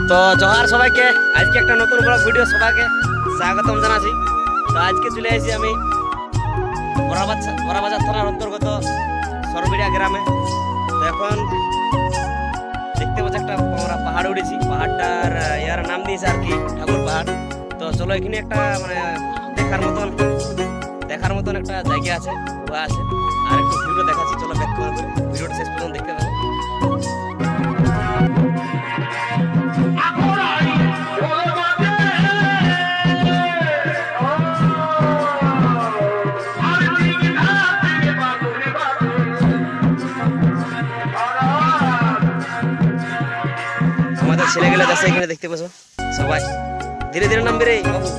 তো জোহার সবাইকে, আজকে একটা নতুন ব্লগ ভিডিও সবাইকে স্বাগতম জানাচ্ছি। তো আজকে চলে আসি আমি বড়াবাজার থানার অন্তর্গত সরবিড়িয়া গ্রামে। তো এখন দেখতে পাচ্ছি একটা আমরা পাহাড় উঠেছি, পাহাড়টার ইয়ার নাম দিয়েছে আর কি ঠাকুর পাহাড়। তো চলো এখানে একটা মানে দেখার মতন একটা জায়গা আছে, গুহা আছে। আর একটু ভিডিও দেখাচ্ছি, চলো ব্যাক করে ভিডিওটা শেষ পর্যন্ত দেখতে পাবো। আমাদের ছেলেগুলো যাচ্ছে এখানে, দেখতে পাচ্ছ সবাই। ধীরে ধীরে নামবে রে বাবু।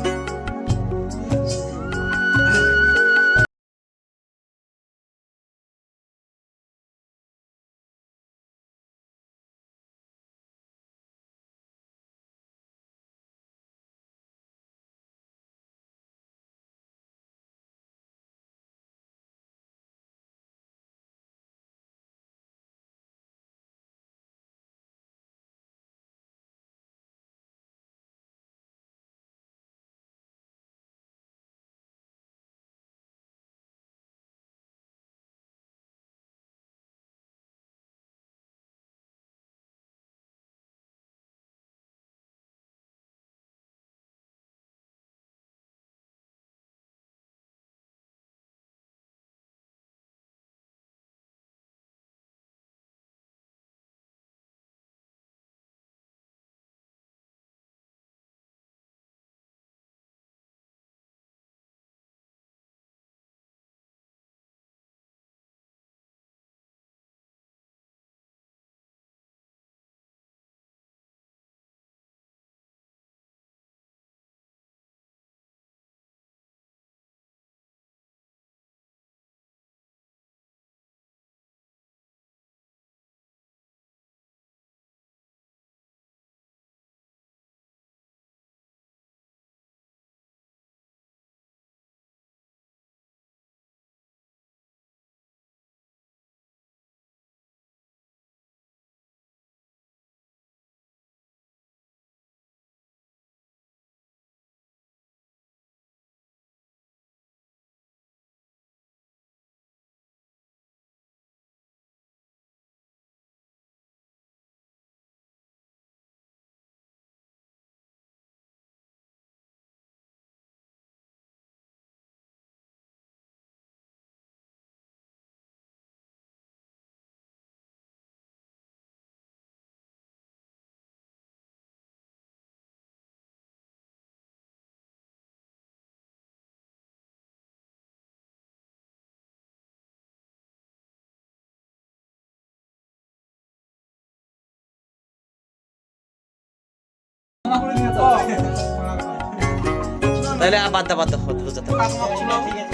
তাহলে বাদ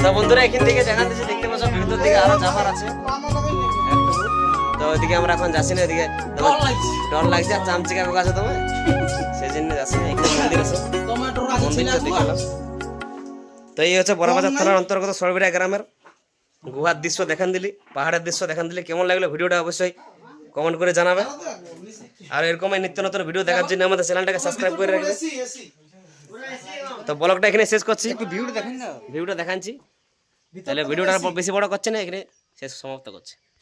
তো বন্ধুরা এখান থেকে দেখা দিচ্ছে, দেখতে পাচ্ছ ভিতর দিকে আরো যাবার আছে। তো ওইদিকে আমরা এখন যাচ্ছি না, ওইদিকে ডর লাগছে আর চামচিকা পোকা আছে তোমার, সেই জন্য যাচ্ছি না। এখানে মন্দির আছে, মন্দিরটা দেখে। তো এই হচ্ছে বড়বাজার থানার অন্তর্গত সরবিড়িয়া গ্রামের গুহার দৃশ্য দেখান দিলি, পাহাড়ের দৃশ্য দেখান দিলি। কেমন লাগলো ভিডিওটা অবশ্যই কমেন্ট করে জানাবে। আর এরকম নিত্য নতুন ভিডিও দেখার জন্য আমাদের চ্যানেলটাকে সাবস্ক্রাইব করে রাখবে। তো ব্লগটা এখানে শেষ করছি, ভিডিওটা দেখাচ্ছি। তাহলে ভিডিওটা বেশি বড় করছে না, এখানে শেষ সমাপ্ত করছে।